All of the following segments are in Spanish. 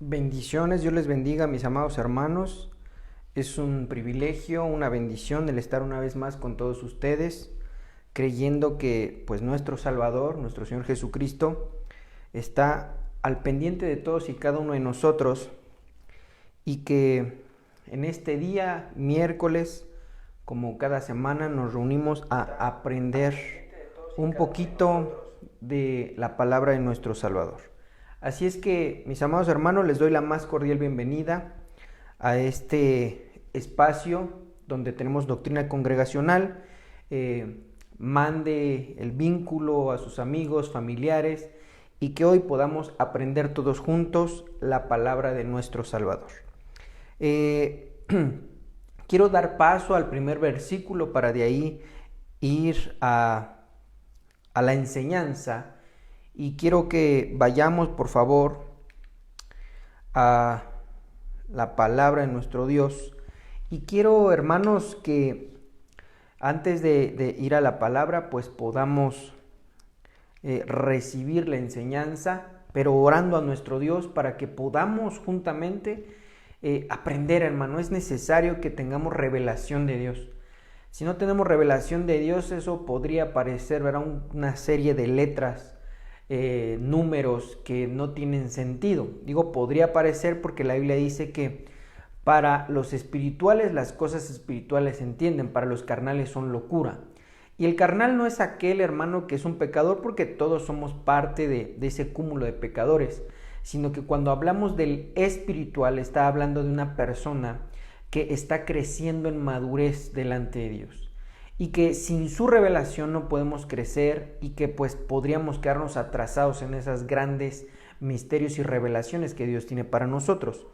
Bendiciones, Dios les bendiga, mis amados hermanos. Es un privilegio, una bendición el estar una vez más con todos ustedes, creyendo que pues nuestro Salvador, nuestro Señor Jesucristo, está al pendiente de todos y cada uno de nosotros, y que en este día, miércoles, como cada semana, nos reunimos a aprender un poquito de la palabra de nuestro Salvador. Así es que, mis amados hermanos, les doy la más cordial bienvenida a este espacio donde tenemos doctrina congregacional. Mande el vínculo a sus amigos, familiares, y que hoy podamos aprender todos juntos la palabra de nuestro Salvador. Quiero dar paso al primer versículo para de ahí ir a la enseñanza. Y quiero que vayamos, por favor, a la palabra de nuestro Dios. Y quiero, hermanos, que antes de ir a la palabra, pues podamos recibir la enseñanza, pero orando a nuestro Dios para que podamos juntamente aprender, hermano. Es necesario que tengamos revelación de Dios. Si no tenemos revelación de Dios, eso podría parecer, ¿verdad?, una serie de letras, números que no tienen sentido. Digo podría parecer porque la Biblia dice que para los espirituales las cosas espirituales se entienden, para los carnales son locura. Y el carnal no es aquel, hermano, que es un pecador, porque todos somos parte de ese cúmulo de pecadores, sino que cuando hablamos del espiritual está hablando de una persona que está creciendo en madurez delante de Dios, y que sin su revelación no podemos crecer, y que pues podríamos quedarnos atrasados en esos grandes misterios y revelaciones que Dios tiene para nosotros.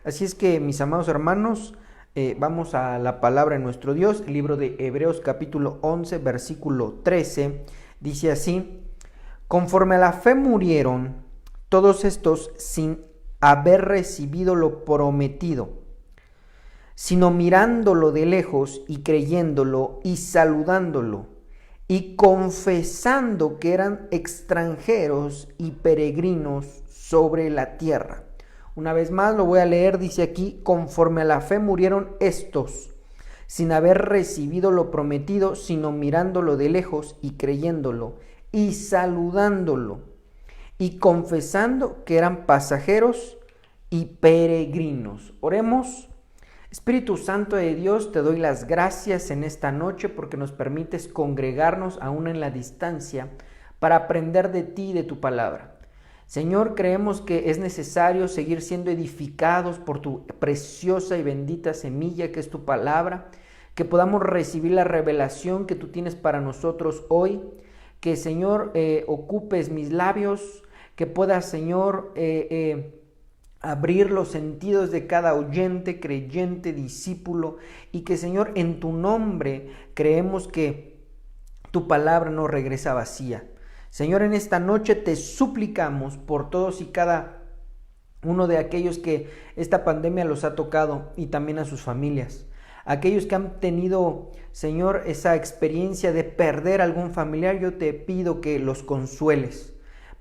Así es que, mis amados hermanos, vamos a la palabra de nuestro Dios. El libro de Hebreos capítulo 11 versículo 13 dice así: conforme a la fe murieron todos estos sin haber recibido lo prometido, sino mirándolo de lejos y creyéndolo y saludándolo y confesando que eran extranjeros y peregrinos sobre la tierra. Una vez más lo voy a leer, dice aquí: conforme a la fe murieron estos, sin haber recibido lo prometido, sino mirándolo de lejos y creyéndolo y saludándolo y confesando que eran pasajeros y peregrinos. Oremos. Espíritu Santo de Dios, te doy las gracias en esta noche porque nos permites congregarnos aún en la distancia para aprender de ti y de tu palabra. Señor, creemos que es necesario seguir siendo edificados por tu preciosa y bendita semilla que es tu palabra, que podamos recibir la revelación que tú tienes para nosotros hoy, que, Señor, ocupes mis labios, que puedas, Señor, abrir los sentidos de cada oyente, creyente, discípulo, y que, Señor, en tu nombre creemos que tu palabra no regresa vacía. Señor, en esta noche te suplicamos por todos y cada uno de aquellos que esta pandemia los ha tocado, y también a sus familias. Aquellos que han tenido, Señor, esa experiencia de perder algún familiar, yo te pido que los consueles.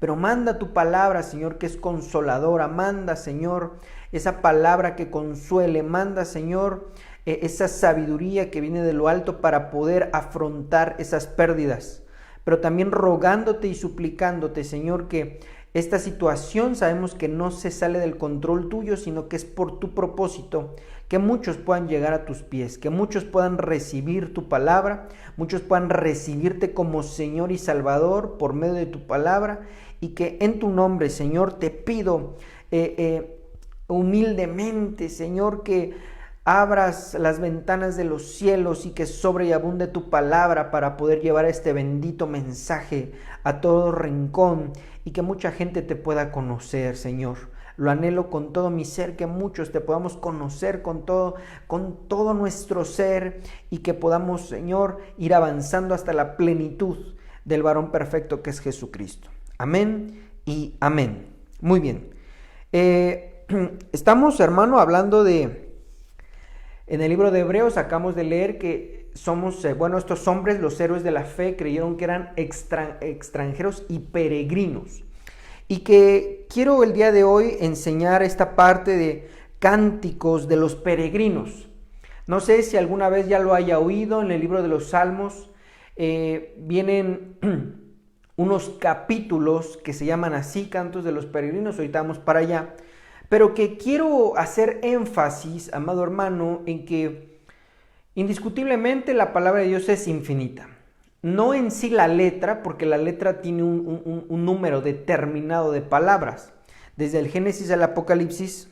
Pero manda tu palabra, Señor, que es consoladora. Manda, Señor, esa palabra que consuele. Manda, Señor, esa sabiduría que viene de lo alto para poder afrontar esas pérdidas. Pero también rogándote y suplicándote, Señor, que esta situación sabemos que no se sale del control tuyo, sino que es por tu propósito, que muchos puedan llegar a tus pies, que muchos puedan recibir tu palabra, muchos puedan recibirte como Señor y Salvador por medio de tu palabra, y que en tu nombre, Señor, te pido humildemente, Señor, que abras las ventanas de los cielos y que sobre y abunde tu palabra para poder llevar este bendito mensaje a todo rincón, y que mucha gente te pueda conocer, Señor. Lo anhelo con todo mi ser, que muchos te podamos conocer con todo nuestro ser, y que podamos, Señor, ir avanzando hasta la plenitud del varón perfecto que es Jesucristo. Amén y amén. Muy bien. Estamos, hermano, hablando en el libro de Hebreos acabamos de leer que somos, estos hombres, los héroes de la fe, creyeron que eran extranjeros y peregrinos. y que quiero el día de hoy enseñar esta parte de cánticos de los peregrinos. No sé si alguna vez ya lo haya oído en el libro de los Salmos. Vienen unos capítulos que se llaman así, cantos de los peregrinos, ahorita vamos para allá, pero que quiero hacer énfasis, amado hermano, en que indiscutiblemente la palabra de Dios es infinita. No en sí la letra, porque la letra tiene un número determinado de palabras. Desde el Génesis al Apocalipsis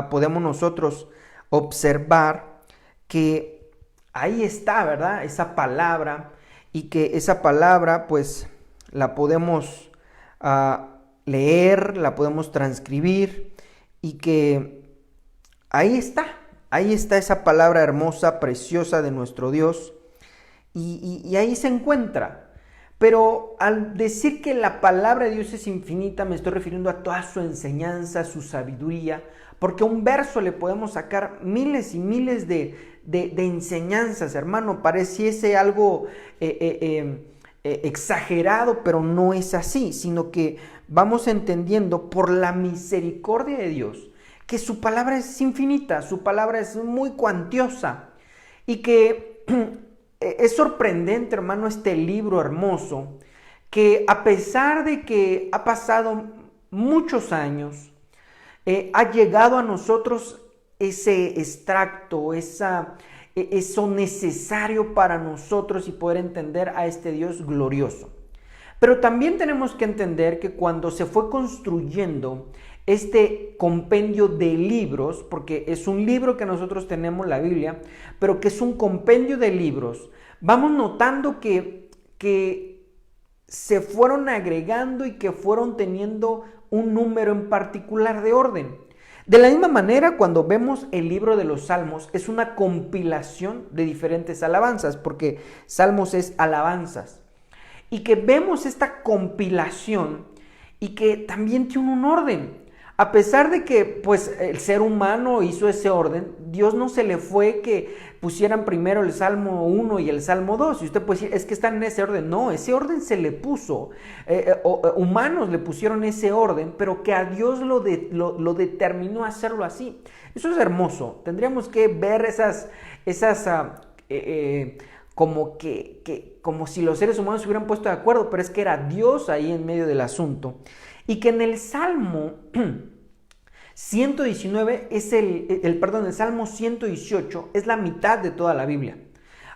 podemos nosotros observar que ahí está, ¿verdad? Esa palabra, y que esa palabra pues la podemos leer, la podemos transcribir, y que ahí está esa palabra hermosa, preciosa de nuestro Dios, y ahí se encuentra. Pero al decir que la palabra de Dios es infinita, me estoy refiriendo a toda su enseñanza, su sabiduría, porque a un verso le podemos sacar miles y miles de enseñanzas, hermano. Pareciese algo exagerado, pero no es así, sino que vamos entendiendo por la misericordia de Dios que su palabra es infinita, su palabra es muy cuantiosa, y que es sorprendente, hermano, este libro hermoso, que a pesar de que ha pasado muchos años, ha llegado a nosotros ese extracto, eso necesario para nosotros y poder entender a este Dios glorioso. Pero también tenemos que entender que cuando se fue construyendo este compendio de libros, porque es un libro que nosotros tenemos, la Biblia, pero que es un compendio de libros, vamos notando que se fueron agregando y que fueron teniendo un número en particular de orden. De la misma manera, cuando vemos el libro de los Salmos, es una compilación de diferentes alabanzas, porque Salmos es alabanzas, y que vemos esta compilación y que también tiene un orden. A pesar de que pues el ser humano hizo ese orden, Dios no se le fue que pusieran primero el Salmo 1 y el Salmo 2. Y usted puede decir, es que están en ese orden. No, ese orden se le puso. Humanos le pusieron ese orden, pero que a Dios lo determinó hacerlo así. Eso es hermoso. Tendríamos que ver como si los seres humanos se hubieran puesto de acuerdo, pero es que era Dios ahí en medio del asunto. Y que en el Salmo 119 el Salmo 118 es la mitad de toda la Biblia.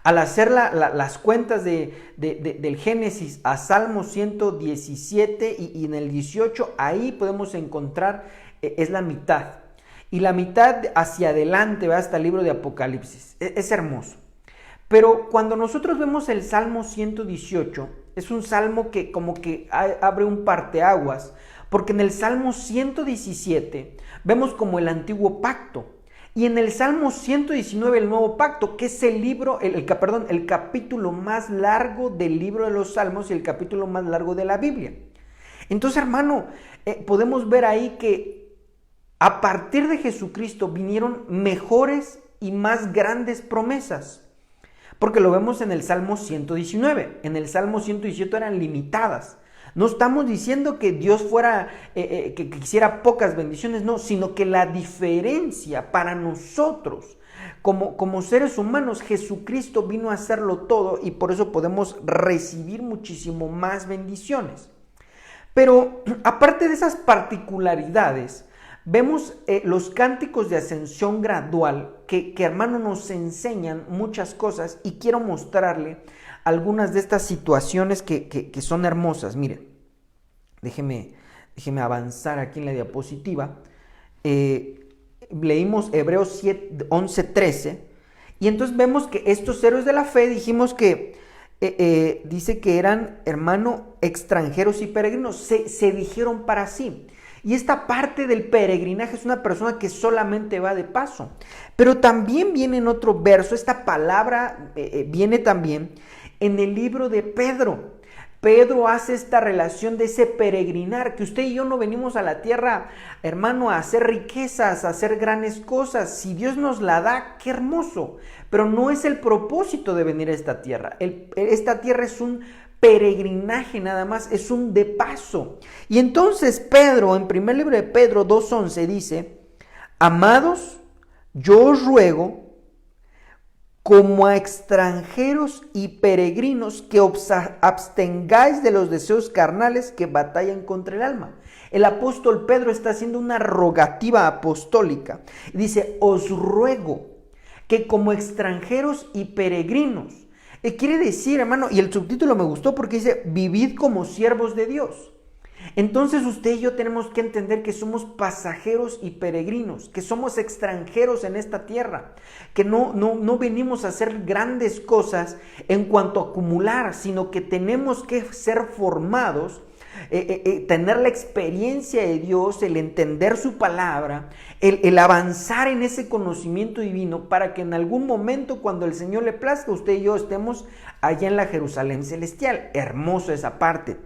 Al hacer las cuentas del Génesis a Salmo 117 y en el 18, ahí podemos encontrar, es la mitad. Y la mitad hacia adelante va hasta el libro de Apocalipsis. Es hermoso. Pero cuando nosotros vemos el Salmo 118, es un salmo que como que abre un parteaguas, porque en el Salmo 117 vemos como el antiguo pacto, y en el Salmo 119 el nuevo pacto, que es el capítulo más largo del libro de los Salmos y el capítulo más largo de la Biblia. Entonces, hermano, podemos ver ahí que a partir de Jesucristo vinieron mejores y más grandes promesas. Porque lo vemos en el Salmo 119. En el Salmo 117 eran limitadas. No estamos diciendo que Dios fuera, que quisiera pocas bendiciones, no, sino que la diferencia para nosotros, como seres humanos, Jesucristo vino a hacerlo todo, y por eso podemos recibir muchísimo más bendiciones. Pero aparte de esas particularidades, vemos los cánticos de ascensión gradual que hermano nos enseñan muchas cosas, y quiero mostrarle algunas de estas situaciones que son hermosas. Miren, déjeme avanzar aquí en la diapositiva. Leímos Hebreos 11:13, y entonces vemos que estos héroes de la fe, dijimos que dice que eran, hermano, extranjeros y peregrinos, se dijeron para sí. Y esta parte del peregrinaje es una persona que solamente va de paso. Pero también viene en otro verso, esta palabra viene también en el libro de Pedro. Pedro hace esta relación de ese peregrinar, que usted y yo no venimos a la tierra, hermano, a hacer riquezas, a hacer grandes cosas. Si Dios nos la da, qué hermoso. Pero no es el propósito de venir a esta tierra. Esta tierra es un peregrinaje nada más, es un de paso. Y entonces Pedro, en primer libro de Pedro 2:11 dice: amados, yo os ruego, como a extranjeros y peregrinos, que os abstengáis de los deseos carnales que batallan contra el alma. El apóstol Pedro está haciendo una rogativa apostólica. Dice: os ruego que como extranjeros y peregrinos. Quiere decir, hermano, y el subtítulo me gustó porque dice: vivid como siervos de Dios. Entonces usted y yo tenemos que entender que somos pasajeros y peregrinos, que somos extranjeros en esta tierra, que no venimos a hacer grandes cosas en cuanto a acumular, sino que tenemos que ser formados, tener la experiencia de Dios, el entender su palabra, el avanzar en ese conocimiento divino, para que en algún momento, cuando el Señor le plazca, usted y yo estemos allá en la Jerusalén celestial. Hermoso esa parte.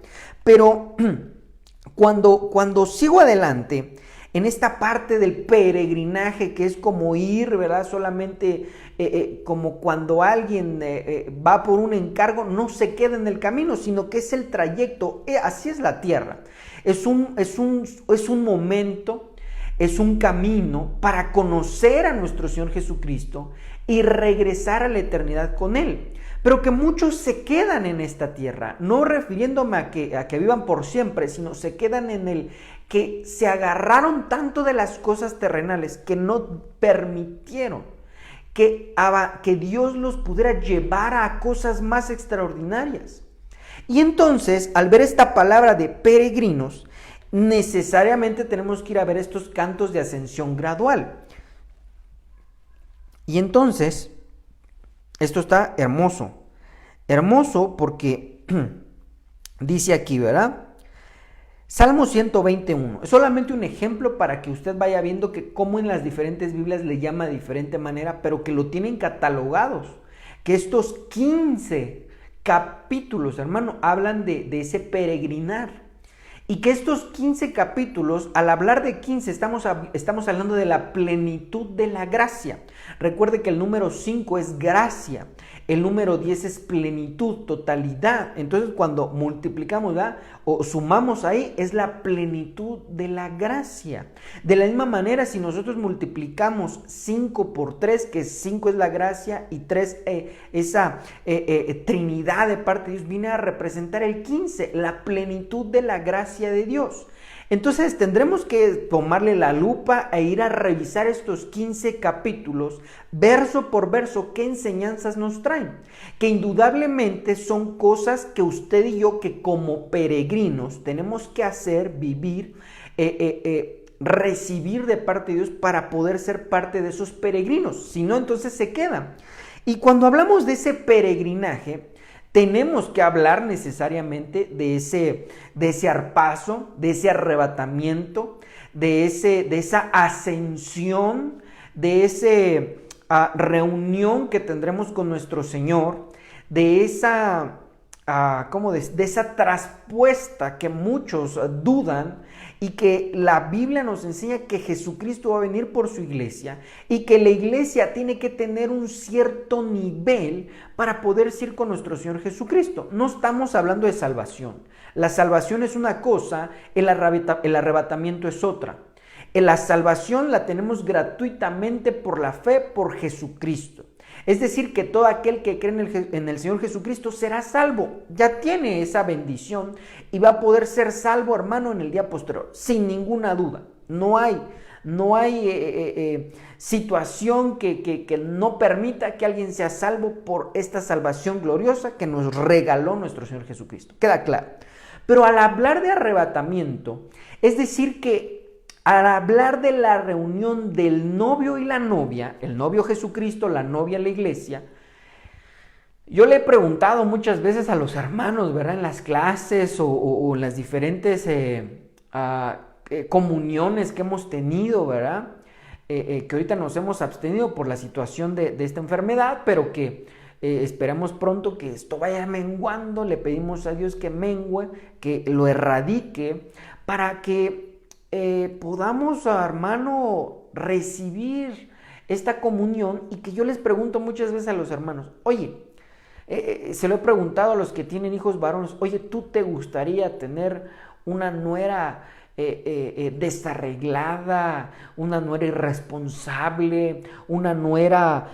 Pero cuando sigo adelante en esta parte del peregrinaje, que es como ir, ¿verdad? Solamente como cuando alguien va por un encargo, no se queda en el camino, sino que es el trayecto. Así es la tierra. Es un momento, es un camino para conocer a nuestro Señor Jesucristo y regresar a la eternidad con Él. Pero que muchos se quedan en esta tierra, no refiriéndome a que vivan por siempre, sino se quedan en el que se agarraron tanto de las cosas terrenales que no permitieron que Dios los pudiera llevar a cosas más extraordinarias. Y entonces, al ver esta palabra de peregrinos, necesariamente tenemos que ir a ver estos cantos de ascensión gradual. Y entonces, esto está hermoso. Hermoso porque dice aquí, ¿verdad? Salmo 121. Es solamente un ejemplo para que usted vaya viendo que cómo en las diferentes Biblias le llama de diferente manera, pero que lo tienen catalogados. Que estos 15 capítulos, hermano, hablan de ese peregrinar. Y que estos 15 capítulos, al hablar de 15, estamos hablando de la plenitud de la gracia. Recuerde que el número 5 es gracia, el número 10 es plenitud, totalidad. Entonces cuando multiplicamos, ¿verdad?, o sumamos ahí, es la plenitud de la gracia. De la misma manera, si nosotros multiplicamos 5 por 3, que 5 es la gracia y 3 esa Trinidad de parte de Dios, viene a representar el 15, la plenitud de la gracia de Dios. Entonces tendremos que tomarle la lupa e ir a revisar estos 15 capítulos, verso por verso, qué enseñanzas nos traen. Que indudablemente son cosas que usted y yo, que como peregrinos, tenemos que hacer, vivir, recibir de parte de Dios para poder ser parte de esos peregrinos. Si no, entonces se quedan. Y cuando hablamos de ese peregrinaje, tenemos que hablar necesariamente de ese arpazo, de ese arrebatamiento, de esa ascensión, de esa reunión que tendremos con nuestro Señor, de esa traspuesta que muchos dudan, y que la Biblia nos enseña que Jesucristo va a venir por su iglesia y que la iglesia tiene que tener un cierto nivel para poder ir con nuestro Señor Jesucristo. No estamos hablando de salvación. La salvación es una cosa, el arrebatamiento es otra. La salvación la tenemos gratuitamente por la fe por Jesucristo. Es decir, que todo aquel que cree en el Señor Jesucristo será salvo. Ya tiene esa bendición y va a poder ser salvo, hermano, en el día posterior, sin ninguna duda. No hay situación que no permita que alguien sea salvo por esta salvación gloriosa que nos regaló nuestro Señor Jesucristo. Queda claro. Pero al hablar de arrebatamiento, es decir que al hablar de la reunión del novio y la novia, el novio Jesucristo, la novia la iglesia, yo le he preguntado muchas veces a los hermanos, ¿verdad?, en las clases o en las diferentes comuniones que hemos tenido, ¿verdad?, que ahorita nos hemos abstenido por la situación de esta enfermedad, pero que esperamos pronto que esto vaya menguando. Le pedimos a Dios que mengue, que lo erradique, para que podamos, hermano, recibir esta comunión. Y que yo les pregunto muchas veces a los hermanos: oye, Se lo he preguntado a los que tienen hijos varones, oye, ¿tú te gustaría tener una nuera desarreglada, una nuera irresponsable, una nuera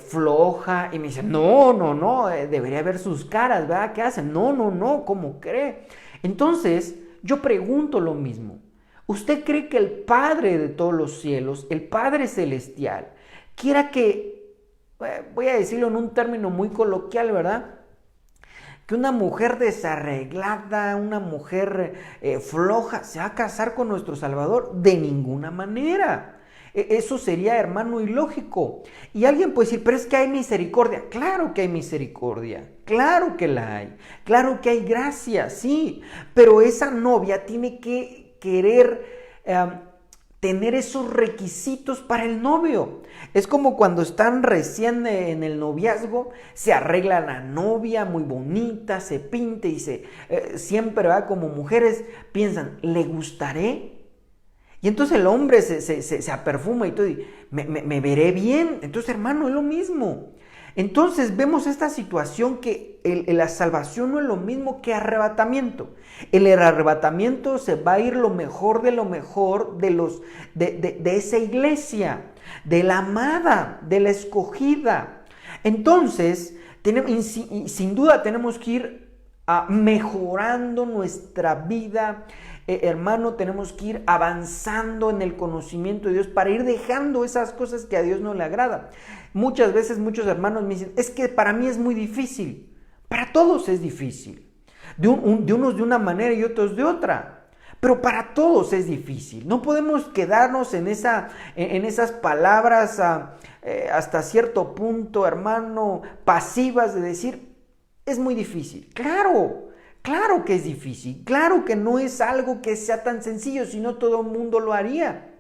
floja? Y me dicen, no, debería ver sus caras, ¿verdad? ¿Qué hacen? No, ¿cómo cree? Entonces, yo pregunto lo mismo. ¿Usted cree que el Padre de todos los cielos, el Padre celestial, quiera que, voy a decirlo en un término muy coloquial, ¿verdad?, que una mujer desarreglada, una mujer floja, se va a casar con nuestro Salvador? De ninguna manera. Eso sería, hermano, ilógico. Y alguien puede decir, pero es que hay misericordia. Claro que hay misericordia, claro que la hay, claro que hay gracia, sí, pero esa novia tiene que querer tener esos requisitos para el novio. Es como cuando están recién en el noviazgo, se arregla la novia muy bonita, se pinta y siempre, ¿verdad?, como mujeres piensan, ¿le gustaré? Y entonces el hombre se aperfuma y todo, y me veré bien. Entonces, hermano, es lo mismo. Entonces vemos esta situación que la salvación no es lo mismo que arrebatamiento. El arrebatamiento se va a ir lo mejor de esa iglesia, de la amada, de la escogida. Entonces, sin duda tenemos que ir mejorando nuestra vida. Hermano, tenemos que ir avanzando en el conocimiento de Dios para ir dejando esas cosas que a Dios no le agradan. Muchas veces muchos hermanos me dicen, es que para mí es muy difícil. Para todos es difícil. De unos de una manera y otros de otra. Pero para todos es difícil. No podemos quedarnos en esas palabras hasta cierto punto, hermano, pasivas de decir, es muy difícil. Claro que es difícil, claro que no es algo que sea tan sencillo, si no todo el mundo lo haría.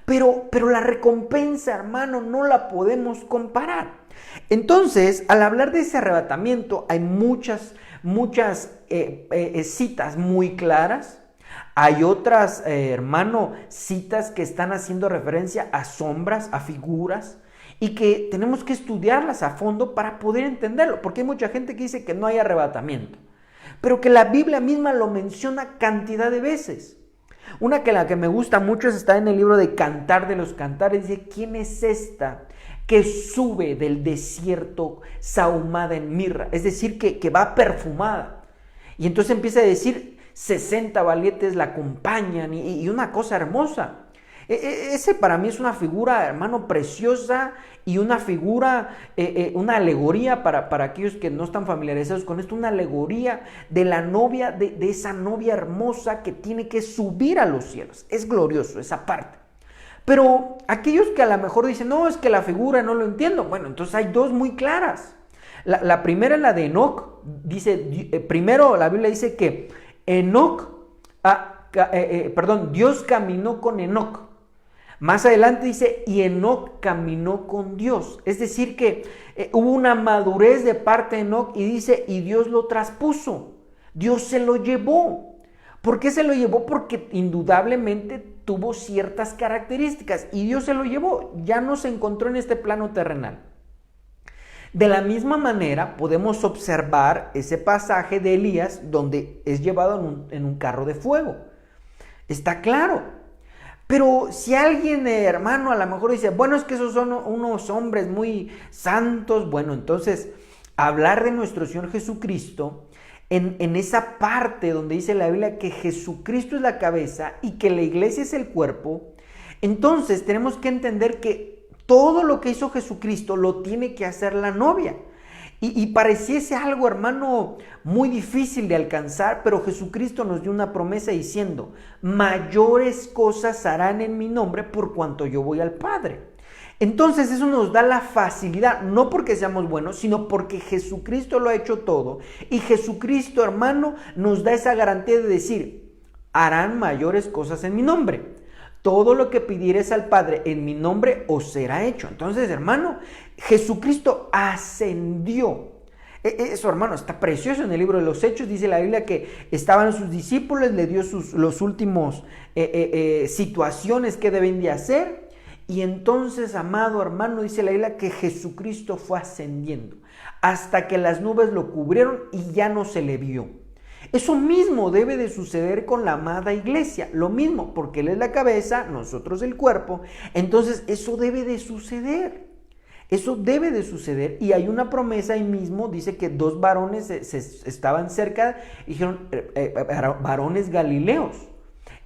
Pero la recompensa, hermano, no la podemos comparar. Entonces, al hablar de ese arrebatamiento, hay muchas citas muy claras. Hay otras, hermano, citas que están haciendo referencia a sombras, a figuras, y que tenemos que estudiarlas a fondo para poder entenderlo, porque hay mucha gente que dice que no hay arrebatamiento, pero que la Biblia misma lo menciona cantidad de veces. Una que la que me gusta mucho está en el libro de Cantar de los Cantares. Dice, ¿quién es esta que sube del desierto sahumada en mirra? Es decir, que va perfumada. Y entonces empieza a decir, 60 valientes la acompañan y una cosa hermosa. Ese para mí es una figura, hermano, preciosa, y una figura, una alegoría para aquellos que no están familiarizados con esto, una alegoría de la novia, de esa novia hermosa que tiene que subir a los cielos. Es glorioso esa parte. Pero aquellos que a lo mejor dicen, no, es que la figura no lo entiendo. Bueno, entonces hay dos muy claras. La primera es la de Enoc. Dice, primero la Biblia dice que Dios caminó con Enoc. Más adelante dice, y Enoc caminó con Dios. Es decir que hubo una madurez de parte de Enoc, y dice, y Dios lo traspuso. Dios se lo llevó. ¿Por qué se lo llevó? Porque indudablemente tuvo ciertas características y Dios se lo llevó. Ya no se encontró en este plano terrenal. De la misma manera podemos observar ese pasaje de Elías donde es llevado en un carro de fuego. Está claro. Pero si alguien, hermano, a lo mejor dice, bueno, es que esos son unos hombres muy santos, bueno, entonces hablar de nuestro Señor Jesucristo en esa parte donde dice la Biblia que Jesucristo es la cabeza y que la iglesia es el cuerpo, entonces tenemos que entender que todo lo que hizo Jesucristo lo tiene que hacer la novia. Y pareciese algo, hermano, muy difícil de alcanzar, pero Jesucristo nos dio una promesa diciendo, mayores cosas harán en mi nombre por cuanto yo voy al Padre. Entonces eso nos da la facilidad, no porque seamos buenos, sino porque Jesucristo lo ha hecho todo. Y Jesucristo, hermano, nos da esa garantía de decir, harán mayores cosas en mi nombre. Todo lo que pidieres al Padre en mi nombre os será hecho. Entonces, hermano, Jesucristo ascendió. Eso, hermano, está precioso en el libro de los Hechos. Dice la Biblia que estaban sus discípulos, le dio los últimos situaciones que deben de hacer. Y entonces, amado hermano, dice la Biblia que Jesucristo fue ascendiendo hasta que las nubes lo cubrieron y ya no se le vio. Eso mismo debe de suceder con la amada iglesia, lo mismo, porque Él es la cabeza, nosotros el cuerpo. Entonces eso debe de suceder. Eso debe de suceder, y hay una promesa ahí mismo, dice que dos varones estaban cerca y dijeron, varones galileos,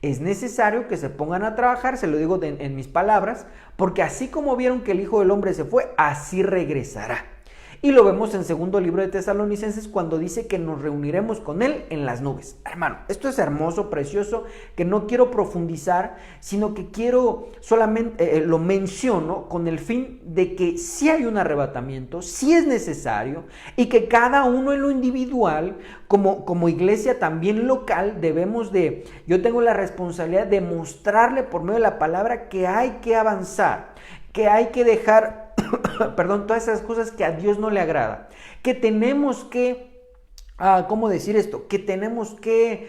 es necesario que se pongan a trabajar, se lo digo en mis palabras, porque así como vieron que el Hijo del Hombre se fue, así regresará. Y lo vemos en segundo libro de Tesalonicenses cuando dice que nos reuniremos con Él en las nubes. Hermano, esto es hermoso, precioso, que no quiero profundizar, sino que quiero solamente, lo menciono con el fin de que sí hay un arrebatamiento, sí es necesario, y que cada uno en lo individual, como iglesia también local, yo tengo la responsabilidad de mostrarle por medio de la palabra que hay que avanzar, que hay que dejar todas esas cosas que a Dios no le agrada, que tenemos que, ¿cómo decir esto? Que tenemos que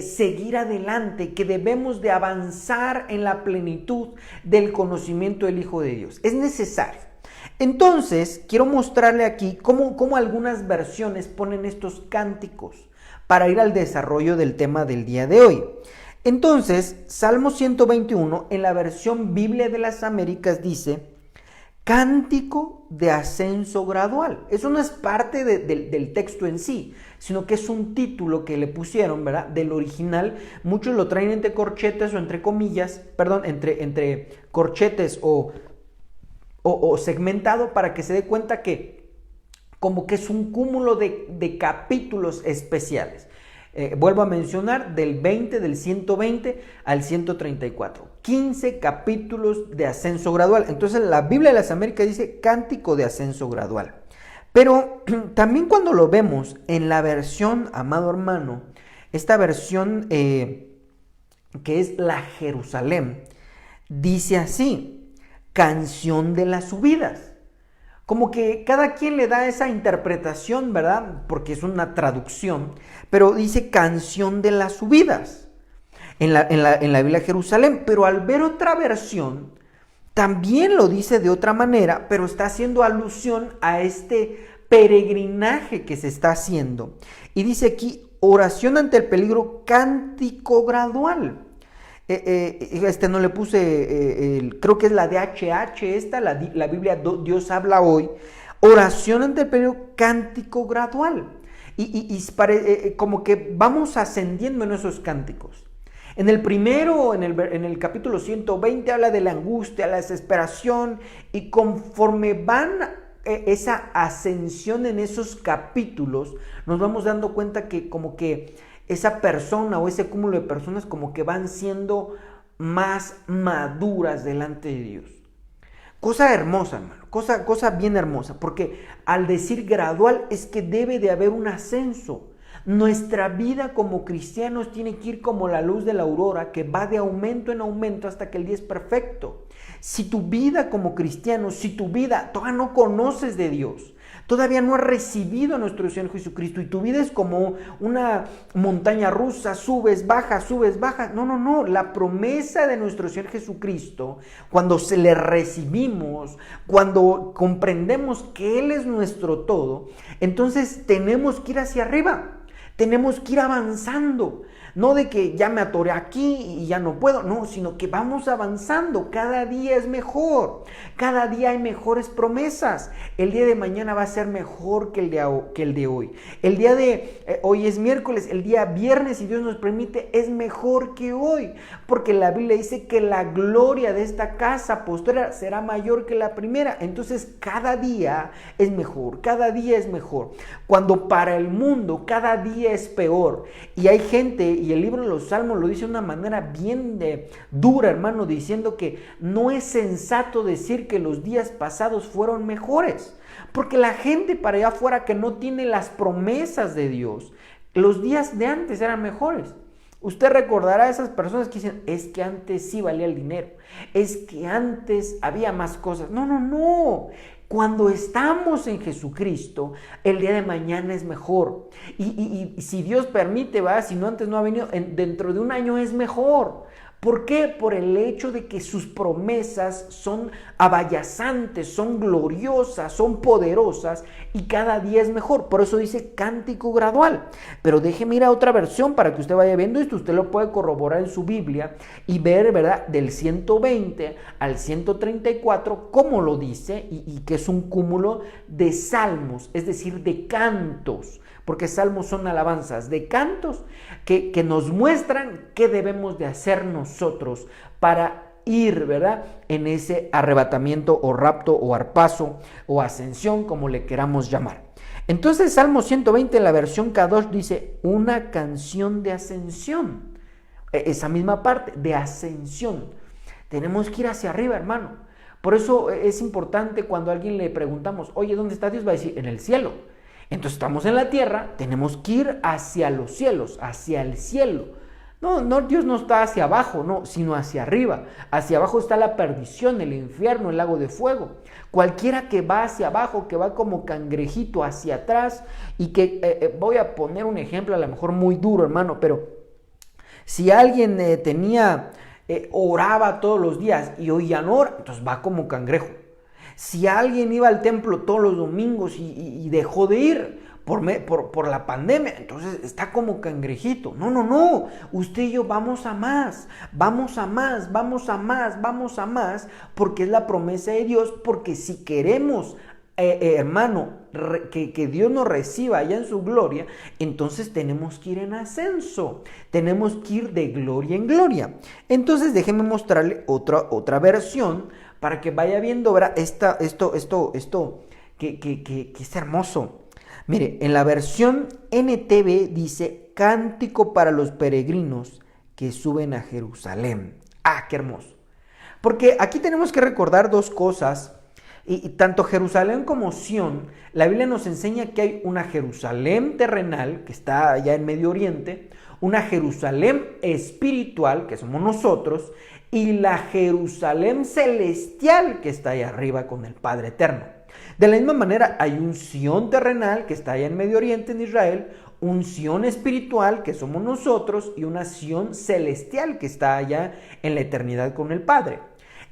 seguir adelante, que debemos de avanzar en la plenitud del conocimiento del Hijo de Dios. Es necesario. Entonces, quiero mostrarle aquí cómo algunas versiones ponen estos cánticos para ir al desarrollo del tema del día de hoy. Entonces, Salmo 121, en la versión Biblia de las Américas, dice: cántico de ascenso gradual. Eso no es parte del texto en sí, sino que es un título que le pusieron, ¿verdad? Del original. Muchos lo traen entre corchetes o entre comillas, entre corchetes o segmentado, para que se dé cuenta que como que es un cúmulo de capítulos especiales. Vuelvo a mencionar, del 120 al 134. 15 capítulos de ascenso gradual. Entonces la Biblia de las Américas dice cántico de ascenso gradual. Pero también cuando lo vemos en la versión, amado hermano, esta versión que es la Jerusalén, dice así: canción de las subidas. Como que cada quien le da esa interpretación, ¿verdad? Porque es una traducción, pero dice canción de las subidas en la Biblia Jerusalén. Pero al ver otra versión, también lo dice de otra manera, pero está haciendo alusión a este peregrinaje que se está haciendo. Y dice aquí, oración ante el peligro, cántico gradual. No le puse, creo que es la DHH la Biblia Dios habla hoy. Oración ante el peligro, cántico gradual. Como que vamos ascendiendo en esos cánticos. En el primero, en el capítulo 120, habla de la angustia, la desesperación, y conforme van esa ascensión en esos capítulos, nos vamos dando cuenta que como que esa persona o ese cúmulo de personas como que van siendo más maduras delante de Dios. Cosa hermosa, hermano, cosa bien hermosa, porque al decir gradual es que debe de haber un ascenso. Nuestra vida como cristianos tiene que ir como la luz de la aurora, que va de aumento en aumento hasta que el día es perfecto. Si tu vida como cristiano, todavía no conoces de Dios, todavía no has recibido a nuestro Señor Jesucristo, y tu vida es como una montaña rusa, subes, bajas. No. La promesa de nuestro Señor Jesucristo, cuando se le recibimos, cuando comprendemos que Él es nuestro todo, entonces tenemos que ir hacia arriba. Tenemos que ir avanzando, no de que ya me atoré aquí y ya no puedo, no, sino que vamos avanzando, cada día es mejor, cada día hay mejores promesas, el día de mañana va a ser mejor que el de hoy, el día de hoy es miércoles, el día viernes, si Dios nos permite, es mejor que hoy, porque la Biblia dice que la gloria de esta casa postrera será mayor que la primera. Entonces cada día es mejor, cuando para el mundo cada día es peor, y hay gente, y el libro de los Salmos lo dice de una manera bien dura, hermano, diciendo que no es sensato decir que los días pasados fueron mejores, porque la gente para allá afuera que no tiene las promesas de Dios, los días de antes eran mejores. Usted recordará a esas personas que dicen, es que antes sí valía el dinero, es que antes había más cosas. No. Cuando estamos en Jesucristo, el día de mañana es mejor. Y si Dios permite, si no antes no ha venido, dentro de un año es mejor. ¿Por qué? Por el hecho de que sus promesas son abayazantes, son gloriosas, son poderosas y cada día es mejor. Por eso dice cántico gradual. Pero déjeme ir a otra versión para que usted vaya viendo esto. Usted lo puede corroborar en su Biblia y ver, ¿verdad? Del 120 al 134, cómo lo dice y que es un cúmulo de salmos, es decir, de cantos. Porque salmos son alabanzas de cantos que nos muestran qué debemos de hacer nosotros para ir, ¿verdad?, en ese arrebatamiento o rapto o arpazo o ascensión, como le queramos llamar. Entonces, Salmo 120 en la versión K2 dice una canción de ascensión. Esa misma parte de ascensión. Tenemos que ir hacia arriba, hermano. Por eso es importante cuando a alguien le preguntamos, oye, ¿dónde está Dios? Va a decir, en el cielo. Entonces estamos en la tierra, tenemos que ir hacia los cielos, hacia el cielo. No, Dios no está hacia abajo, no, sino hacia arriba. Hacia abajo está la perdición, el infierno, el lago de fuego. Cualquiera que va hacia abajo, que va como cangrejito hacia atrás y que, voy a poner un ejemplo a lo mejor muy duro, hermano, pero si alguien oraba todos los días y hoy ya no ora, entonces va como cangrejo. Si alguien iba al templo todos los domingos y dejó de ir por la pandemia, entonces está como cangrejito. No. Usted y yo vamos a más, porque es la promesa de Dios, porque si queremos, hermano, que Dios nos reciba allá en su gloria, entonces tenemos que ir en ascenso, tenemos que ir de gloria en gloria. Entonces déjeme mostrarle otra versión para que vaya viendo, ¿verdad? Esto que es hermoso. Mire, en la versión NTV dice, cántico para los peregrinos que suben a Jerusalén. ¡Ah, qué hermoso! Porque aquí tenemos que recordar dos cosas, y tanto Jerusalén como Sión, la Biblia nos enseña que hay una Jerusalén terrenal, que está allá en Medio Oriente, una Jerusalén espiritual, que somos nosotros, y la Jerusalén celestial que está ahí arriba con el Padre Eterno. De la misma manera hay un Sión terrenal que está allá en Medio Oriente, en Israel, un Sión espiritual que somos nosotros y una Sión celestial que está allá en la eternidad con el Padre.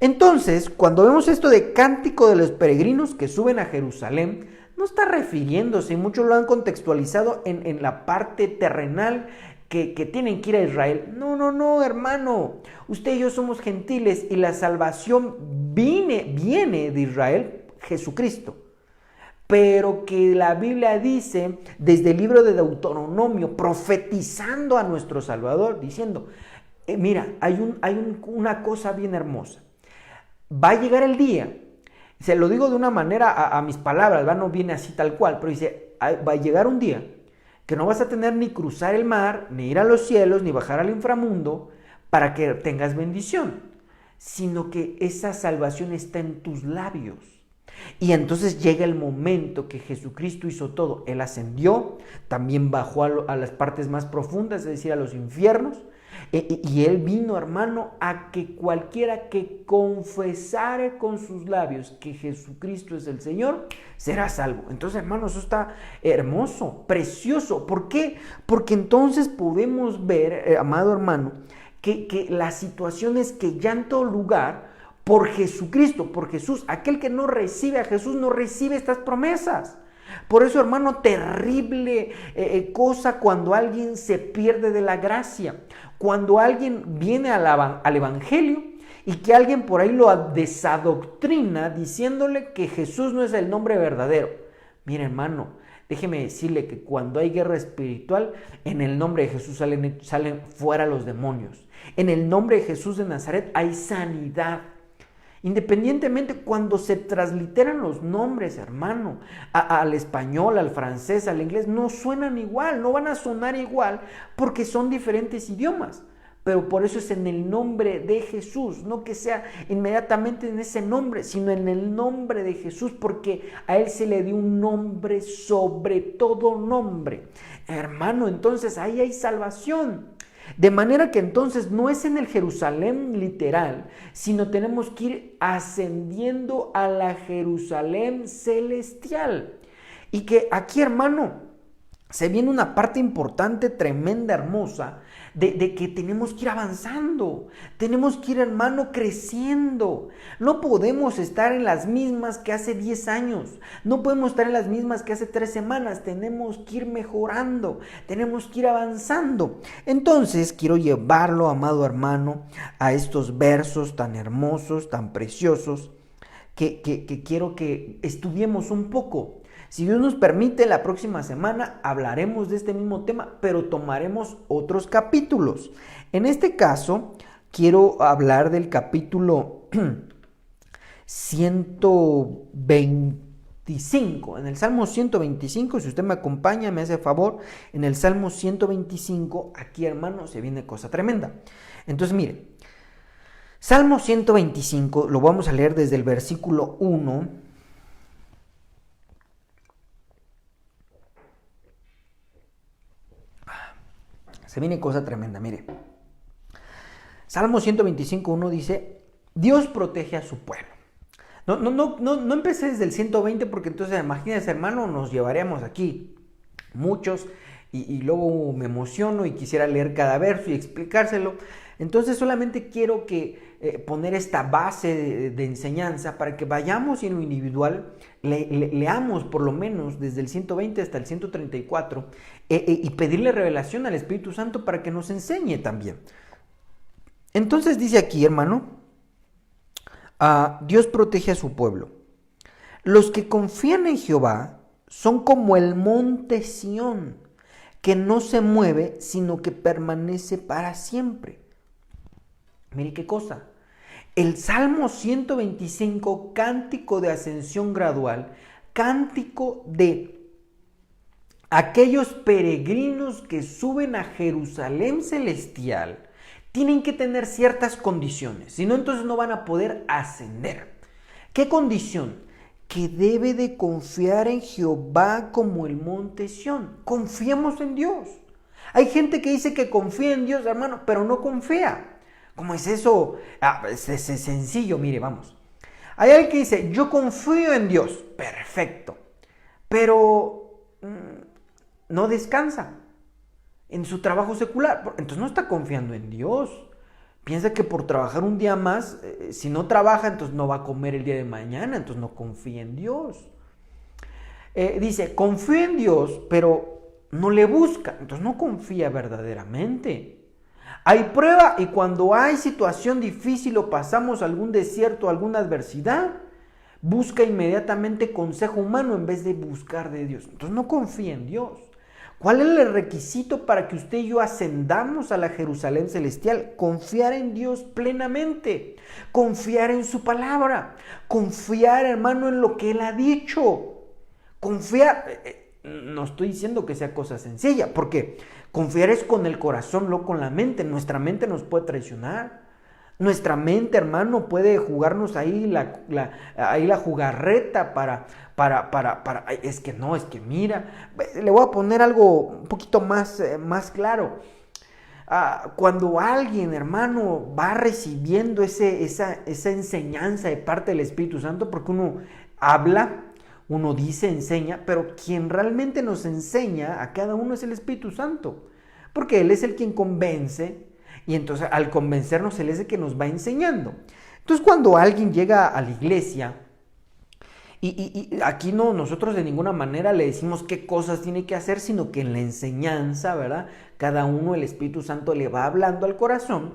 Entonces, cuando vemos esto de cántico de los peregrinos que suben a Jerusalén, no está refiriéndose, y muchos lo han contextualizado en la parte terrenal, que tienen que ir a Israel. No, hermano. Usted y yo somos gentiles y la salvación viene de Israel, Jesucristo. Pero que la Biblia dice, desde el libro de Deuteronomio, profetizando a nuestro Salvador, diciendo, mira, hay una cosa bien hermosa. Va a llegar el día, se lo digo de una manera a mis palabras, ¿verdad? No viene así tal cual, pero dice, va a llegar un día que no vas a tener ni cruzar el mar, ni ir a los cielos, ni bajar al inframundo para que tengas bendición, sino que esa salvación está en tus labios. Y entonces llega el momento que Jesucristo hizo todo. Él ascendió, también bajó a las partes más profundas, es decir, a los infiernos. Y Él vino, hermano, a que cualquiera que confesare con sus labios que Jesucristo es el Señor, será salvo. Entonces, hermano, eso está hermoso, precioso. ¿Por qué? Porque entonces podemos ver, amado hermano, que la situación es que ya en todo lugar, por Jesucristo, por Jesús, aquel que no recibe a Jesús no recibe estas promesas. Por eso, hermano, terrible cosa cuando alguien se pierde de la gracia, cuando alguien viene al Evangelio y que alguien por ahí lo desadoctrina diciéndole que Jesús no es el nombre verdadero. Mire, hermano, déjeme decirle que cuando hay guerra espiritual, en el nombre de Jesús salen fuera los demonios. En el nombre de Jesús de Nazaret hay sanidad. Independientemente, cuando se transliteran los nombres, hermano, al español, al francés, al inglés, no suenan igual, no van a sonar igual porque son diferentes idiomas. Pero por eso es en el nombre de Jesús, no que sea inmediatamente en ese nombre, sino en el nombre de Jesús, porque a Él se le dio un nombre sobre todo nombre. Hermano, entonces ahí hay salvación. De manera que entonces no es en el Jerusalén literal, sino tenemos que ir ascendiendo a la Jerusalén celestial. Y que aquí, hermano, se viene una parte importante, tremenda, hermosa, de que tenemos que ir avanzando, tenemos que ir, hermano, creciendo. No podemos estar en las mismas que hace 10 años, no podemos estar en las mismas que hace 3 semanas, tenemos que ir mejorando, tenemos que ir avanzando. Entonces, quiero llevarlo, amado hermano, a estos versos tan hermosos, tan preciosos, que quiero que estudiemos un poco. Si Dios nos permite, la próxima semana hablaremos de este mismo tema, pero tomaremos otros capítulos. En este caso, quiero hablar del capítulo 125. En el Salmo 125, si usted me acompaña, me hace favor, en el Salmo 125, aquí, hermano, se viene cosa tremenda. Entonces, mire, Salmo 125, lo vamos a leer desde el versículo 1. Se viene cosa tremenda, mire. Salmo 125.1 dice, Dios protege a su pueblo. No empecé desde el 120 porque entonces, imagínense, hermano, nos llevaríamos aquí muchos y luego me emociono y quisiera leer cada verso y explicárselo. Entonces solamente quiero poner esta base de enseñanza para que vayamos y en lo individual leamos por lo menos desde el 120 hasta el 134 y pedirle revelación al Espíritu Santo para que nos enseñe también. Entonces dice aquí, hermano, Dios protege a su pueblo. Los que confían en Jehová son como el monte Sión, que no se mueve, sino que permanece para siempre. Mire qué cosa. El Salmo 125, cántico de ascensión gradual, cántico de aquellos peregrinos que suben a Jerusalén celestial, tienen que tener ciertas condiciones, si no, entonces no van a poder ascender. ¿Qué condición? Que debe de confiar en Jehová como el monte Sión. Confiemos en Dios. Hay gente que dice que confía en Dios, hermano, pero no confía. ¿Cómo es eso? Es sencillo, mire, vamos. Hay alguien que dice, yo confío en Dios, perfecto, pero no descansa en su trabajo secular, entonces no está confiando en Dios. Piensa que por trabajar un día más, si no trabaja, entonces no va a comer el día de mañana, entonces no confía en Dios. Dice, confía en Dios, pero no le busca, entonces no confía verdaderamente. Hay prueba y cuando hay situación difícil o pasamos algún desierto, alguna adversidad, busca inmediatamente consejo humano en vez de buscar de Dios. Entonces no confía en Dios. ¿Cuál es el requisito para que usted y yo ascendamos a la Jerusalén celestial? Confiar en Dios plenamente, confiar en su palabra, confiar, hermano, en lo que Él ha dicho. Confiar, no estoy diciendo que sea cosa sencilla, porque confiar es con el corazón, no con la mente. Nuestra mente nos puede traicionar. Nuestra mente, hermano, puede jugarnos ahí la jugarreta para, es que no, es que mira, le voy a poner algo un poquito más claro. Cuando alguien, hermano, va recibiendo esa enseñanza de parte del Espíritu Santo, porque uno habla, uno dice, enseña, pero quien realmente nos enseña a cada uno es el Espíritu Santo, porque Él es el quien convence. Y entonces al convencernos Él es el que nos va enseñando. Entonces cuando alguien llega a la iglesia, y aquí no, nosotros de ninguna manera le decimos qué cosas tiene que hacer, sino que en la enseñanza, ¿verdad? Cada uno, el Espíritu Santo le va hablando al corazón.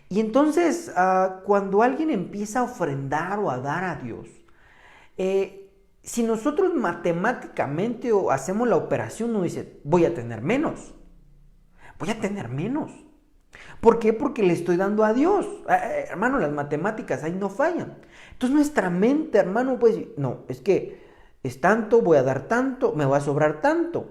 Y entonces cuando alguien empieza a ofrendar o a dar a Dios, si nosotros matemáticamente o hacemos la operación, uno dice, voy a tener menos. ¿Por qué? Porque le estoy dando a Dios. Hermano, las matemáticas ahí no fallan. Entonces nuestra mente, hermano, puede decir, no, es que es tanto, voy a dar tanto, me va a sobrar tanto.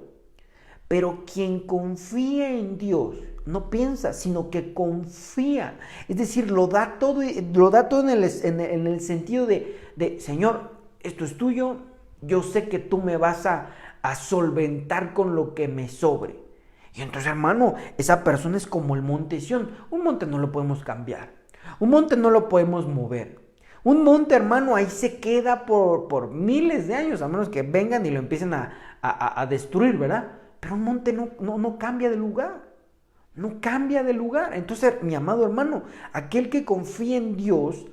Pero quien confía en Dios no piensa, sino que confía. Es decir, lo da todo en el sentido de Señor, esto es tuyo, yo sé que tú me vas a solventar con lo que me sobre. Y entonces, hermano, esa persona es como el monte Sión. Un monte no lo podemos cambiar. Un monte no lo podemos mover. Un monte, hermano, ahí se queda por miles de años, a menos que vengan y lo empiecen a destruir, ¿verdad? pero un monte no cambia de lugar. No cambia de lugar. Entonces, mi amado hermano, aquel que confía en Dios,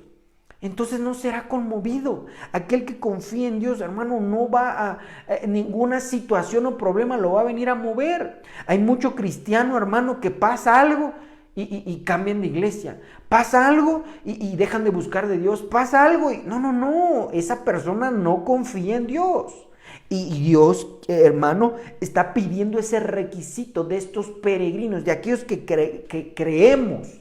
entonces no será conmovido. Aquel que confía en Dios, hermano, no va a ninguna situación o problema lo va a venir a mover. Hay mucho cristiano, hermano, que pasa algo y cambian de iglesia. Pasa algo y dejan de buscar de Dios. Pasa algo y no. Esa persona no confía en Dios. Y Dios, hermano, está pidiendo ese requisito de estos peregrinos, de aquellos que creemos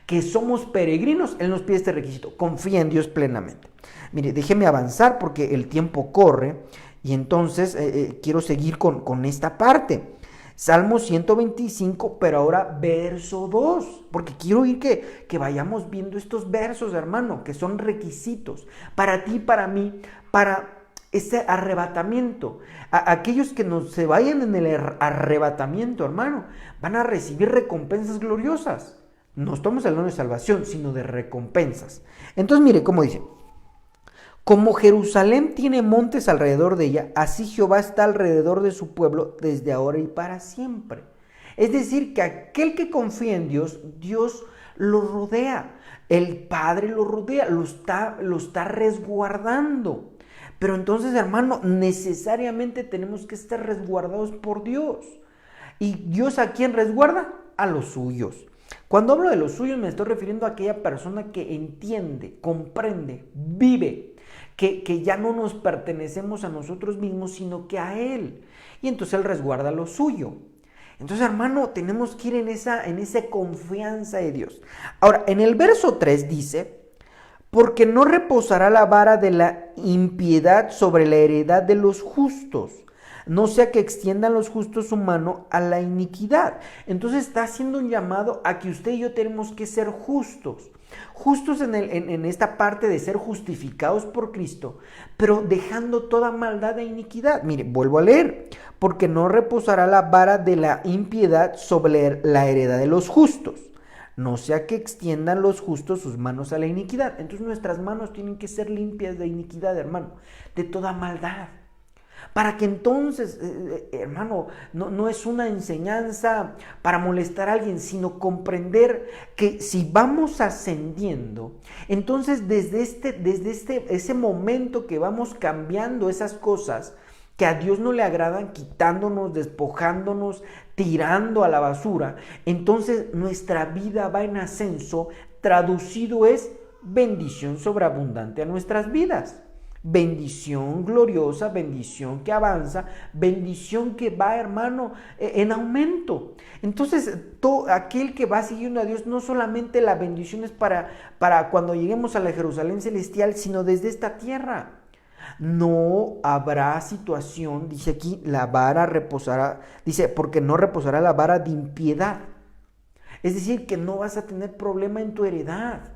que somos peregrinos. Él nos pide este requisito: confía en Dios plenamente. Mire, déjeme avanzar porque el tiempo corre y entonces quiero seguir con esta parte. Salmo 125, pero ahora verso 2, porque quiero ir que vayamos viendo estos versos, hermano, que son requisitos para ti, para mí, para ese arrebatamiento. Aquellos que se vayan en el arrebatamiento, hermano, van a recibir recompensas gloriosas. No estamos hablando de salvación, sino de recompensas. Entonces, mire cómo dice: como Jerusalén tiene montes alrededor de ella, así Jehová está alrededor de su pueblo desde ahora y para siempre. Es decir, que aquel que confía en Dios, Dios lo rodea. El Padre lo rodea, lo está resguardando. Pero entonces, hermano, necesariamente tenemos que estar resguardados por Dios. ¿Y Dios a quién resguarda? A los suyos. Cuando hablo de los suyos me estoy refiriendo a aquella persona que entiende, comprende, vive, que ya no nos pertenecemos a nosotros mismos, sino que a Él. Y entonces Él resguarda lo suyo. Entonces, hermano, tenemos que ir en esa confianza de Dios. Ahora, en el verso 3 dice: porque no reposará la vara de la impiedad sobre la heredad de los justos, no sea que extiendan los justos su mano a la iniquidad. Entonces está haciendo un llamado a que usted y yo tenemos que ser justos. Justos en esta parte de ser justificados por Cristo, pero dejando toda maldad e iniquidad. Mire, vuelvo a leer: porque no reposará la vara de la impiedad sobre la heredad de los justos, no sea que extiendan los justos sus manos a la iniquidad. Entonces nuestras manos tienen que ser limpias de iniquidad, hermano, de toda maldad. Para que entonces, hermano, no es una enseñanza para molestar a alguien, sino comprender que si vamos ascendiendo, entonces desde ese momento que vamos cambiando esas cosas que a Dios no le agradan, quitándonos, despojándonos, tirando a la basura, entonces nuestra vida va en ascenso. Traducido es bendición sobreabundante a nuestras vidas. Bendición gloriosa, bendición que avanza, bendición que va, hermano, en aumento. Entonces, todo aquel que va siguiendo a Dios, no solamente la bendición es para cuando lleguemos a la Jerusalén celestial, sino desde esta tierra. No habrá situación, dice aquí, la vara reposará, dice, porque no reposará la vara de impiedad. Es decir, que no vas a tener problema en tu heredad,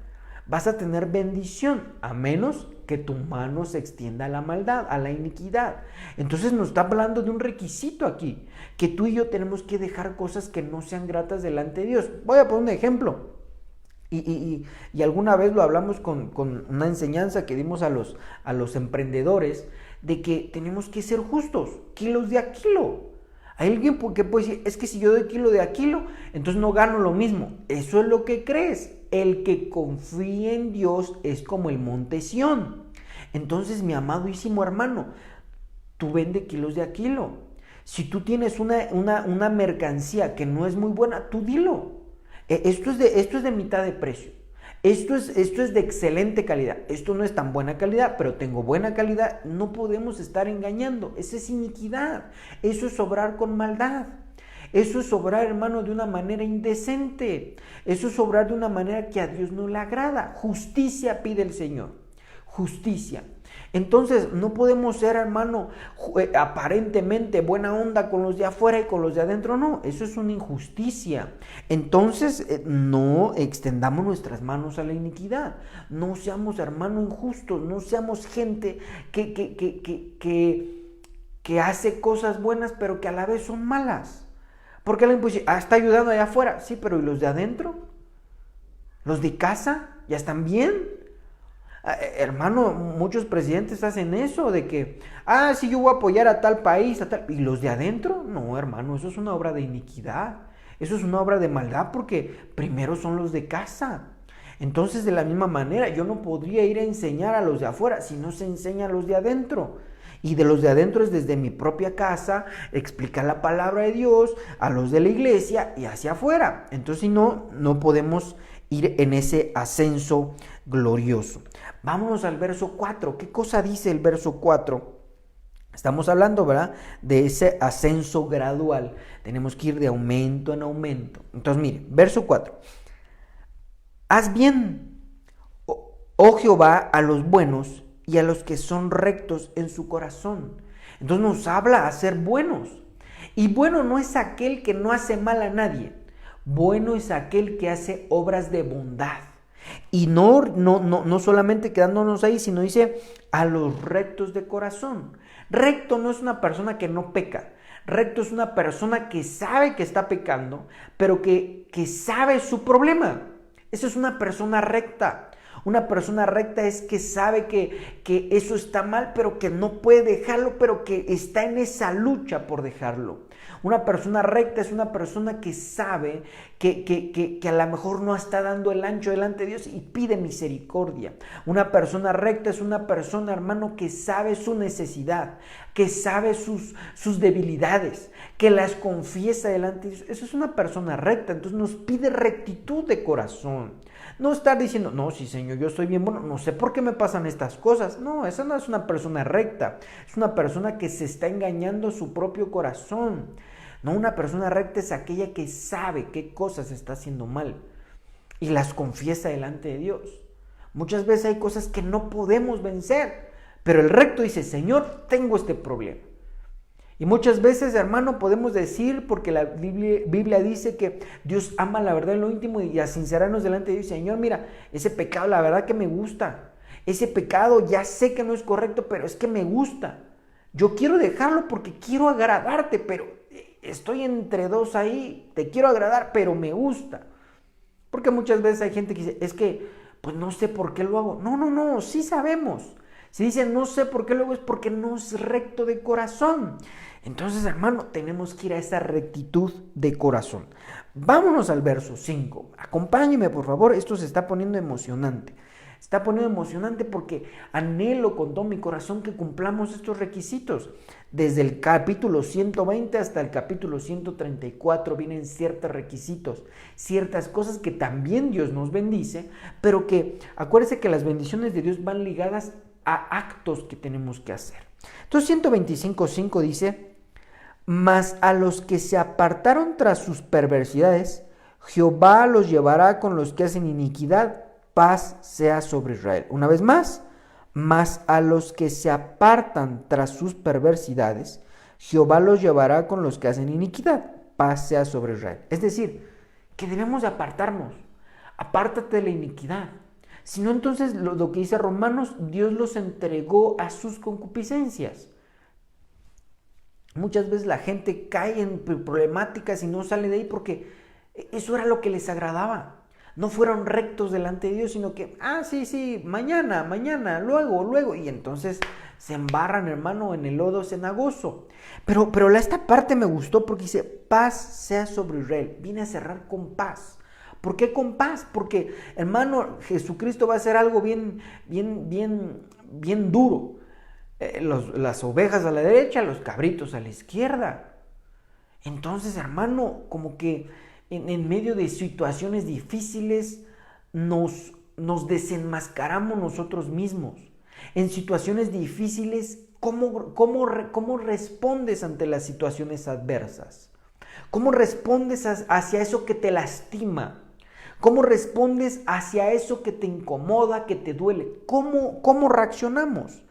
vas a tener bendición, a menos que tu mano se extienda a la maldad, a la iniquidad. Entonces nos está hablando de un requisito aquí, que tú y yo tenemos que dejar cosas que no sean gratas delante de Dios. Voy a poner un ejemplo. Y alguna vez lo hablamos con una enseñanza que dimos a los emprendedores, de que tenemos que ser justos, kilos de a kilo. Hay alguien que puede decir: es que si yo doy kilo de a kilo, entonces no gano lo mismo. Eso es lo que crees. El que confía en Dios es como el monte Sión. Entonces, mi amadísimo hermano, tú vende kilos de a kilo. Si tú tienes una mercancía que no es muy buena, tú dilo. Esto es de mitad de precio. Esto es de excelente calidad. Esto no es tan buena calidad, pero tengo buena calidad. No podemos estar engañando. Esa es iniquidad. Eso es obrar con maldad. Eso es obrar, hermano, de una manera indecente. Eso es obrar de una manera que a Dios no le agrada. Justicia pide el Señor. Justicia. Entonces no podemos ser, hermano, aparentemente buena onda con los de afuera y con los de adentro. No, eso es una injusticia. Entonces no extendamos nuestras manos a la iniquidad. No seamos, hermano, injustos. No seamos gente que hace cosas buenas pero que a la vez son malas. Porque alguien puede decir: está ayudando allá afuera. Sí, pero ¿y los de adentro? ¿Los de casa? ¿Ya están bien? Hermano, muchos presidentes hacen eso de que, sí, yo voy a apoyar a tal país, a tal... ¿Y los de adentro? No, hermano, eso es una obra de iniquidad. Eso es una obra de maldad porque primero son los de casa. Entonces, de la misma manera, yo no podría ir a enseñar a los de afuera si no se enseña a los de adentro. Y de los de adentro es desde mi propia casa, explicar la palabra de Dios a los de la iglesia y hacia afuera. Entonces, si no, no podemos ir en ese ascenso glorioso. Vámonos al verso 4. ¿Qué cosa dice el verso 4? Estamos hablando, ¿verdad?, de ese ascenso gradual. Tenemos que ir de aumento en aumento. Entonces, mire, verso 4. Haz bien, oh Jehová, a los buenos y a los que son rectos en su corazón. Entonces nos habla a ser buenos. Y bueno no es aquel que no hace mal a nadie. Bueno es aquel que hace obras de bondad. Y no solamente quedándonos ahí, sino dice a los rectos de corazón. Recto no es una persona que no peca. Recto es una persona que sabe que está pecando, pero que sabe su problema. Esa es una persona recta. Una persona recta es que sabe que eso está mal, pero que no puede dejarlo, pero que está en esa lucha por dejarlo. Una persona recta es una persona que sabe que a lo mejor no está dando el ancho delante de Dios y pide misericordia. Una persona recta es una persona, hermano, que sabe su necesidad, que sabe sus debilidades, que las confiesa delante de Dios. Eso es una persona recta, entonces nos pide rectitud de corazón. No estar diciendo, no, sí, Señor, yo estoy bien bueno, no sé por qué me pasan estas cosas. No, esa no es una persona recta. Es una persona que se está engañando su propio corazón. No, una persona recta es aquella que sabe qué cosas está haciendo mal y las confiesa delante de Dios. Muchas veces hay cosas que no podemos vencer, pero el recto dice, Señor, tengo este problema. Y muchas veces, hermano, podemos decir, porque la Biblia dice que Dios ama la verdad en lo íntimo y a sincerarnos delante de Dios, Señor, mira, ese pecado la verdad que me gusta, ese pecado ya sé que no es correcto, pero es que me gusta. Yo quiero dejarlo porque quiero agradarte, pero estoy entre dos ahí, te quiero agradar, pero me gusta. Porque muchas veces hay gente que dice, es que, pues no sé por qué lo hago. No, sí sabemos. Si dicen no sé por qué lo hago es porque no es recto de corazón. Entonces, hermano, tenemos que ir a esa rectitud de corazón. Vámonos al verso 5. Acompáñeme, por favor, esto se está poniendo emocionante. Está poniendo emocionante porque anhelo con todo mi corazón que cumplamos estos requisitos. Desde el capítulo 120 hasta el capítulo 134 vienen ciertos requisitos, ciertas cosas que también Dios nos bendice, pero que acuérdense que las bendiciones de Dios van ligadas a actos que tenemos que hacer. Entonces 125:5 dice, mas a los que se apartaron tras sus perversidades, Jehová los llevará con los que hacen iniquidad, paz sea sobre Israel. Una vez más, mas a los que se apartan tras sus perversidades, Jehová los llevará con los que hacen iniquidad, paz sea sobre Israel. Es decir, que debemos de apartarnos. Apártate de la iniquidad. Si no, entonces lo que dice Romanos, Dios los entregó a sus concupiscencias. Muchas veces la gente cae en problemáticas y no sale de ahí porque eso era lo que les agradaba. No fueron rectos delante de Dios, sino que, sí, mañana, luego. Y entonces se embarran, hermano, en el lodo cenagoso. Pero esta parte me gustó porque dice, paz sea sobre Israel. Viene a cerrar con paz. ¿Por qué con paz? Porque, hermano, Jesucristo va a hacer algo bien duro. Las ovejas a la derecha, los cabritos a la izquierda. Entonces, hermano, como que en medio de situaciones difíciles nos desenmascaramos nosotros mismos. En situaciones difíciles, ¿cómo respondes ante las situaciones adversas? ¿Cómo respondes hacia eso que te lastima? ¿Cómo respondes hacia eso que te incomoda, que te duele? ¿Cómo reaccionamos?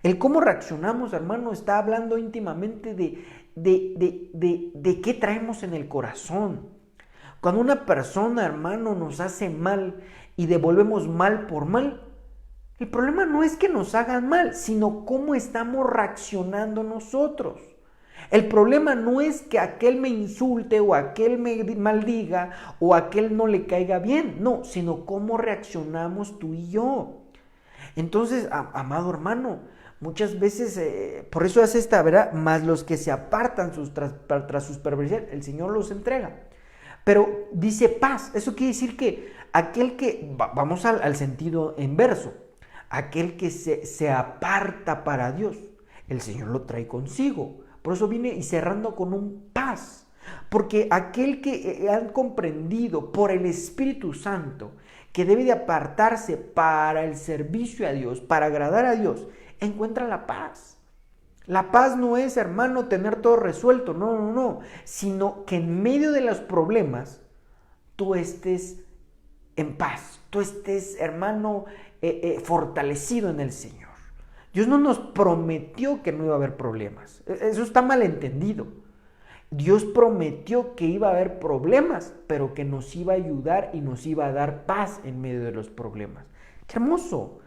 El cómo reaccionamos, hermano, está hablando íntimamente de qué traemos en el corazón. Cuando una persona, hermano, nos hace mal y devolvemos mal por mal, el problema no es que nos hagan mal, sino cómo estamos reaccionando nosotros. El problema no es que aquel me insulte o aquel me maldiga o aquel no le caiga bien, no, sino cómo reaccionamos tú y yo. Entonces, amado hermano, muchas veces, por eso hace esta, ¿verdad? Más los que se apartan tras sus perversidades, el Señor los entrega. Pero dice paz, eso quiere decir que aquel que, vamos al sentido inverso, aquel que se aparta para Dios, el Señor lo trae consigo. Por eso viene y cerrando con un paz. Porque aquel que han comprendido por el Espíritu Santo que debe de apartarse para el servicio a Dios, para agradar a Dios, encuentra la paz. La paz no es, hermano, tener todo resuelto, no, sino que en medio de los problemas tú estés en paz, tú estés, hermano, fortalecido en el Señor. Dios no nos prometió que no iba a haber problemas, eso está mal entendido. Dios prometió que iba a haber problemas, pero que nos iba a ayudar y nos iba a dar paz en medio de los problemas. ¡Qué hermoso!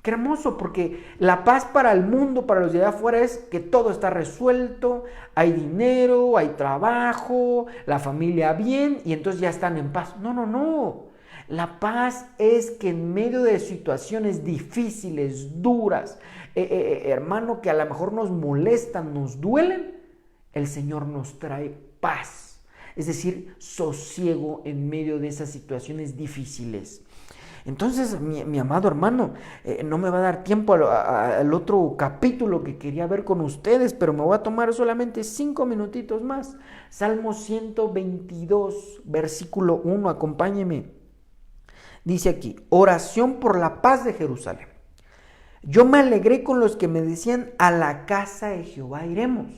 ¡Qué hermoso! Porque la paz para el mundo, para los de allá afuera, es que todo está resuelto, hay dinero, hay trabajo, la familia bien, y entonces ya están en paz. No. La paz es que en medio de situaciones difíciles, duras, hermano, que a lo mejor nos molestan, nos duelen, el Señor nos trae paz, es decir, sosiego en medio de esas situaciones difíciles. Entonces, mi amado hermano, no me va a dar tiempo al otro capítulo que quería ver con ustedes, pero me voy a tomar solamente 5 minutitos más. Salmo 122, versículo 1, acompáñeme. Dice aquí, oración por la paz de Jerusalén. Yo me alegré con los que me decían, a la casa de Jehová iremos.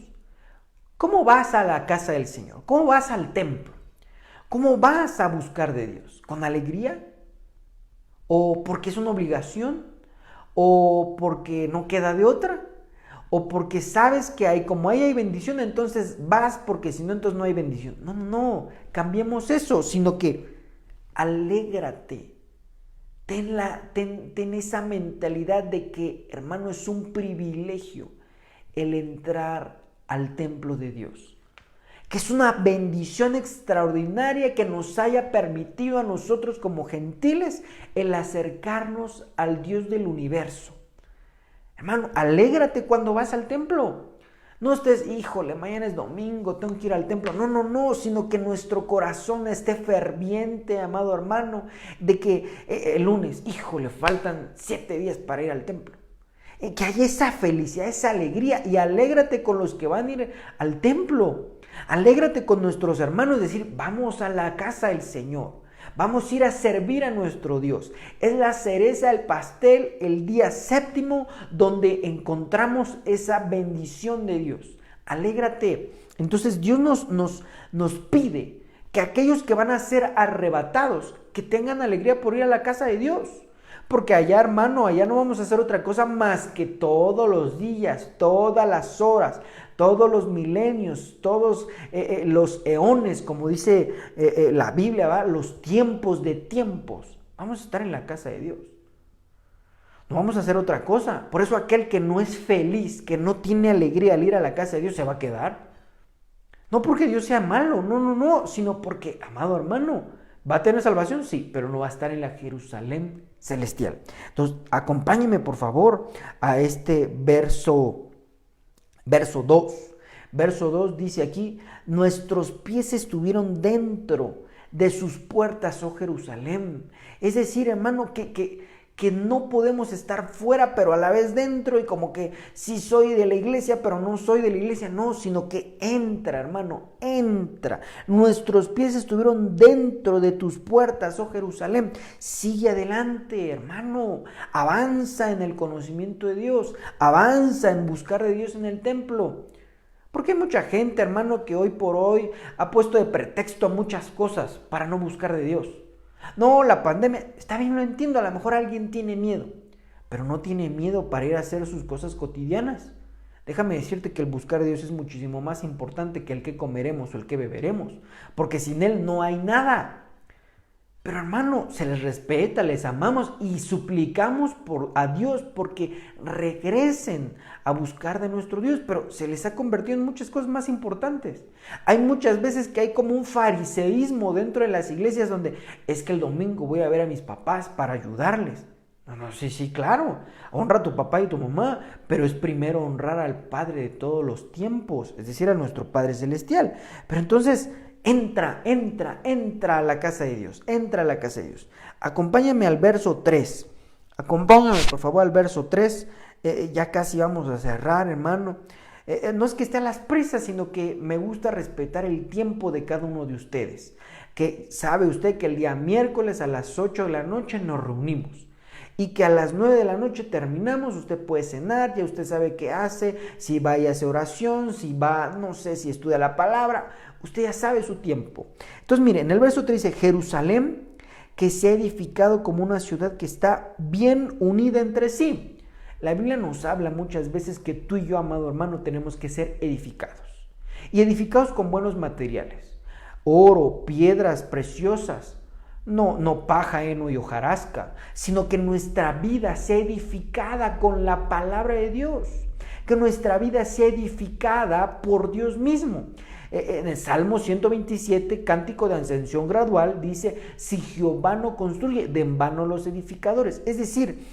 ¿Cómo vas a la casa del Señor? ¿Cómo vas al templo? ¿Cómo vas a buscar de Dios? ¿Con alegría? ¿O porque es una obligación? ¿O porque no queda de otra? ¿O porque sabes que como ahí hay bendición, entonces vas porque si no, entonces no hay bendición? No, cambiemos eso, sino que alégrate. Ten esa mentalidad de que, hermano, es un privilegio el entrar al templo de Dios, que es una bendición extraordinaria que nos haya permitido a nosotros como gentiles el acercarnos al Dios del universo. Hermano, alégrate cuando vas al templo. No estés, híjole, mañana es domingo, tengo que ir al templo. No, sino que nuestro corazón esté ferviente, amado hermano, de que el lunes, híjole, faltan 7 días para ir al templo. Que haya esa felicidad, esa alegría, y alégrate con los que van a ir al templo. Alégrate con nuestros hermanos, decir, vamos a la casa del Señor, vamos a ir a servir a nuestro Dios. Es la cereza del pastel el día 7 donde encontramos esa bendición de Dios. Alégrate. Entonces Dios nos pide que aquellos que van a ser arrebatados, que tengan alegría por ir a la casa de Dios. Porque allá, hermano, allá no vamos a hacer otra cosa más que todos los días, todas las horas, todos los milenios, todos los eones, como dice la Biblia, ¿va? Los tiempos de tiempos. Vamos a estar en la casa de Dios. No vamos a hacer otra cosa. Por eso aquel que no es feliz, que no tiene alegría al ir a la casa de Dios, se va a quedar. No porque Dios sea malo, no, sino porque, amado hermano, ¿va a tener salvación? Sí, pero no va a estar en la Jerusalén celestial. Entonces, acompáñeme por favor a este verso 2. Verso 2 dice aquí, nuestros pies estuvieron dentro de sus puertas, oh Jerusalén. Es decir, hermano, que no podemos estar fuera, pero a la vez dentro, y como que sí soy de la iglesia, pero no soy de la iglesia, no, sino que entra, hermano, entra. Nuestros pies estuvieron dentro de tus puertas, oh Jerusalén. Sigue adelante, hermano, avanza en el conocimiento de Dios, avanza en buscar de Dios en el templo. Porque hay mucha gente, hermano, que hoy por hoy ha puesto de pretexto a muchas cosas para no buscar de Dios. No, la pandemia, está bien, lo entiendo, a lo mejor alguien tiene miedo, pero no tiene miedo para ir a hacer sus cosas cotidianas. Déjame decirte que el buscar a Dios es muchísimo más importante que el que comeremos o el que beberemos, porque sin Él no hay nada. Pero hermano, se les respeta, les amamos y suplicamos a Dios porque regresen a buscar de nuestro Dios, pero se les ha convertido en muchas cosas más importantes. Hay muchas veces que hay como un fariseísmo dentro de las iglesias donde es que el domingo voy a ver a mis papás para ayudarles. No, no, sí, sí, claro. Honra a tu papá y tu mamá, pero es primero honrar al Padre de todos los tiempos, es decir, a nuestro Padre Celestial. Pero entonces, entra a la casa de Dios, entra a la casa de Dios. Acompáñame al verso 3. Acompáñame, por favor, al verso 3. Ya casi vamos a cerrar, hermano. No es que esté a las prisas, sino que me gusta respetar el tiempo de cada uno de ustedes. Que sabe usted que el día miércoles a las 8 de la noche nos reunimos. Y que a las 9 de la noche terminamos, usted puede cenar, ya usted sabe qué hace, si va y hace oración, si va, no sé, si estudia la palabra, usted ya sabe su tiempo. Entonces mire, en el verso 3 dice, Jerusalén que se ha edificado como una ciudad que está bien unida entre sí. La Biblia nos habla muchas veces que tú y yo, amado hermano, tenemos que ser edificados. Y edificados con buenos materiales, oro, piedras preciosas. No paja, heno y hojarasca, sino que nuestra vida sea edificada con la palabra de Dios, que nuestra vida sea edificada por Dios mismo. En el Salmo 127, cántico de ascensión gradual, dice, si Jehová no construye, de en vano los edificadores. Es decir,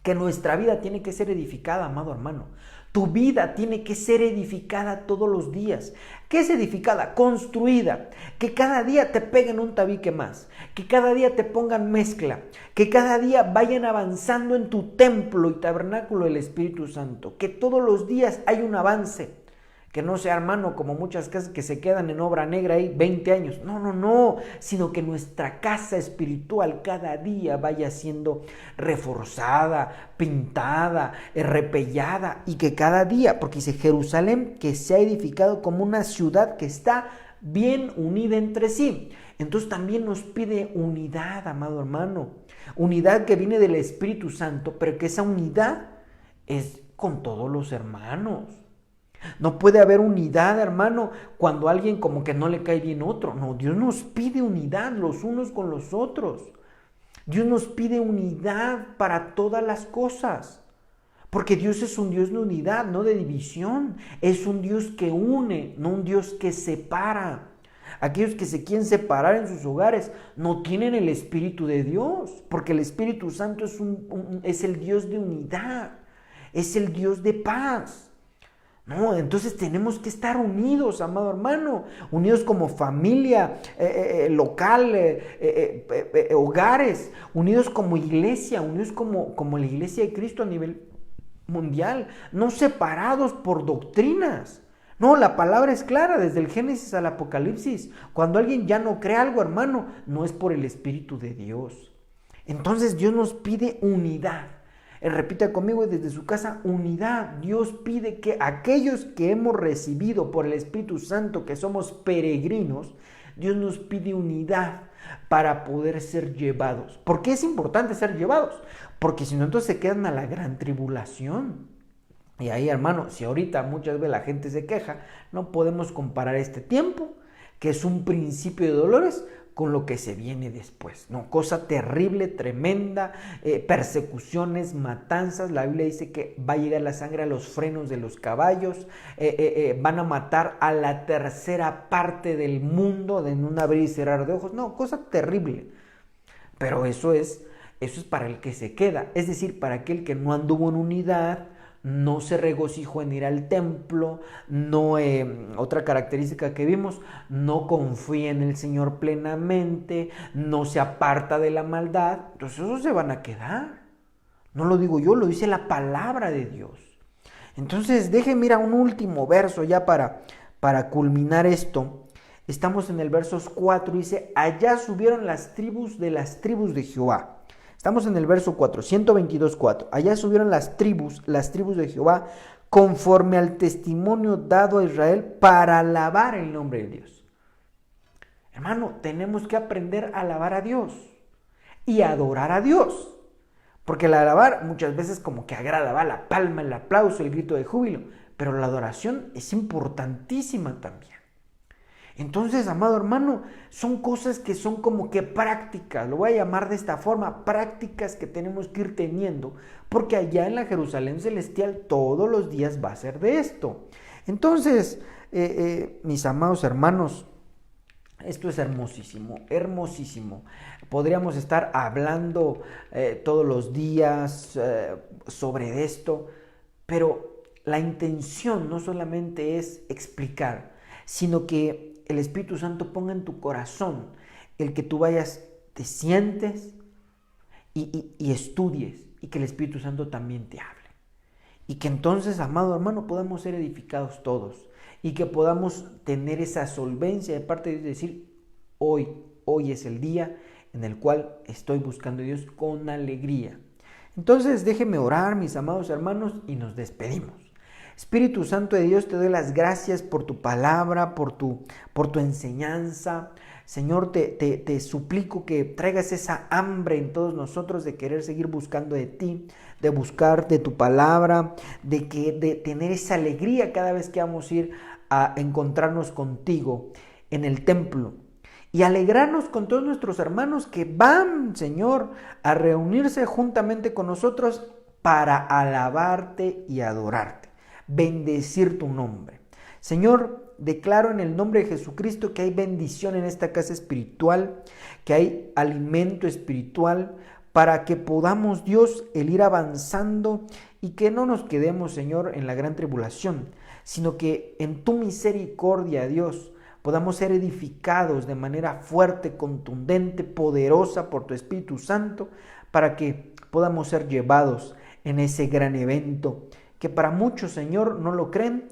que nuestra vida tiene que ser edificada, amado hermano. Tu vida tiene que ser edificada todos los días. ¿Qué es edificada? Construida. Que cada día te peguen un tabique más. Que cada día te pongan mezcla. Que cada día vayan avanzando en tu templo y tabernáculo del Espíritu Santo. Que todos los días hay un avance. Que no sea, hermano, como muchas casas que se quedan en obra negra ahí 20 años. No, sino que nuestra casa espiritual cada día vaya siendo reforzada, pintada, repellada, y que cada día, porque dice Jerusalén, que se ha edificado como una ciudad que está bien unida entre sí. Entonces también nos pide unidad, amado hermano. Unidad que viene del Espíritu Santo, pero que esa unidad es con todos los hermanos. No puede haber unidad, hermano, cuando a alguien como que no le cae bien otro. No, Dios nos pide unidad los unos con los otros. Dios nos pide unidad para todas las cosas. Porque Dios es un Dios de unidad, no de división. Es un Dios que une, no un Dios que separa. Aquellos que se quieren separar en sus hogares no tienen el Espíritu de Dios. Porque el Espíritu Santo es el Dios de unidad. Es el Dios de paz. No, entonces tenemos que estar unidos, amado hermano, unidos como familia local, hogares, unidos como iglesia, unidos como la iglesia de Cristo a nivel mundial, no separados por doctrinas. No, la palabra es clara, desde el Génesis al Apocalipsis. Cuando alguien ya no cree algo, hermano, no es por el Espíritu de Dios. Entonces Dios nos pide unidad. Repita conmigo desde su casa, unidad. Dios pide que aquellos que hemos recibido por el Espíritu Santo, que somos peregrinos, Dios nos pide unidad para poder ser llevados. ¿Por qué es importante ser llevados? Porque si no, entonces se quedan a la gran tribulación. Y ahí, hermano, si ahorita muchas veces la gente se queja, no podemos comparar este tiempo, que es un principio de dolores, con lo que se viene después, ¿no? Cosa terrible, tremenda, persecuciones, matanzas. La Biblia dice que va a llegar la sangre a los frenos de los caballos, van a matar a la tercera parte del mundo en un abrir y cerrar de ojos. No, cosa terrible. Pero eso es para el que se queda, es decir, para aquel que no anduvo en unidad, no se regocijó en ir al templo, otra característica que vimos, no confía en el Señor plenamente, no se aparta de la maldad. Entonces esos se van a quedar. No lo digo yo, lo dice la palabra de Dios. Entonces déjenme ir a un último verso ya para culminar esto. Estamos en el verso 4, dice, allá subieron las tribus de Jehová. Estamos en el verso 4, 122:4. Allá subieron las tribus de Jehová, conforme al testimonio dado a Israel para alabar el nombre de Dios. Hermano, tenemos que aprender a alabar a Dios y adorar a Dios. Porque el alabar muchas veces como que agrada, va la palma, el aplauso, el grito de júbilo. Pero la adoración es importantísima también. Entonces, amado hermano, son cosas que son como que prácticas, lo voy a llamar de esta forma, prácticas que tenemos que ir teniendo, porque allá en la Jerusalén celestial todos los días va a ser de esto. Entonces, mis amados hermanos, Esto es hermosísimo, hermosísimo. Podríamos estar hablando todos los días sobre esto, pero la intención no solamente es explicar, sino que el Espíritu Santo ponga en tu corazón el que tú vayas, te sientes y estudies, y que el Espíritu Santo también te hable. Y que entonces, amado hermano, podamos ser edificados todos, y que podamos tener esa solvencia de parte de Dios, de decir, hoy es el día en el cual estoy buscando a Dios con alegría. Entonces déjenme orar, mis amados hermanos, y nos despedimos. Espíritu Santo de Dios, te doy las gracias por tu palabra, por tu enseñanza. Señor, te suplico que traigas esa hambre en todos nosotros de querer seguir buscando de ti, de buscar de tu palabra, de tener esa alegría cada vez que vamos a ir a encontrarnos contigo en el templo. Y alegrarnos con todos nuestros hermanos que van, Señor, a reunirse juntamente con nosotros para alabarte y adorarte, bendecir tu nombre. Señor, declaro en el nombre de Jesucristo que hay bendición en esta casa espiritual, que hay alimento espiritual para que podamos, Dios, el ir avanzando y que no nos quedemos, Señor, en la gran tribulación, sino que en tu misericordia, Dios, podamos ser edificados de manera fuerte, contundente, poderosa por tu Espíritu Santo, para que podamos ser llevados en ese gran evento, que para muchos, Señor, no lo creen,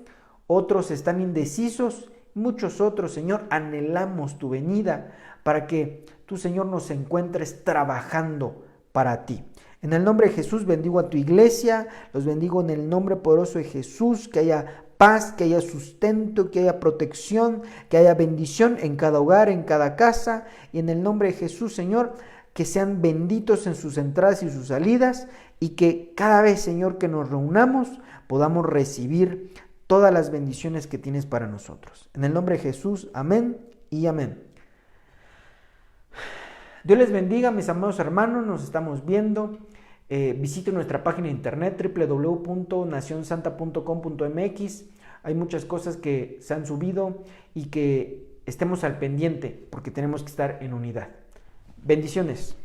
otros están indecisos, muchos otros, Señor, anhelamos tu venida, para que tú, Señor, nos encuentres trabajando para ti. En el nombre de Jesús bendigo a tu iglesia, los bendigo en el nombre poderoso de Jesús, que haya paz, que haya sustento, que haya protección, que haya bendición en cada hogar, en cada casa, y en el nombre de Jesús, Señor, que sean benditos en sus entradas y sus salidas, y que cada vez, Señor, que nos reunamos, podamos recibir todas las bendiciones que tienes para nosotros. En el nombre de Jesús, amén y amén. Dios les bendiga, mis amados hermanos, nos estamos viendo. Visite nuestra página de internet www.nacionsanta.com.mx. Hay muchas cosas que se han subido y que estemos al pendiente porque tenemos que estar en unidad. Bendiciones.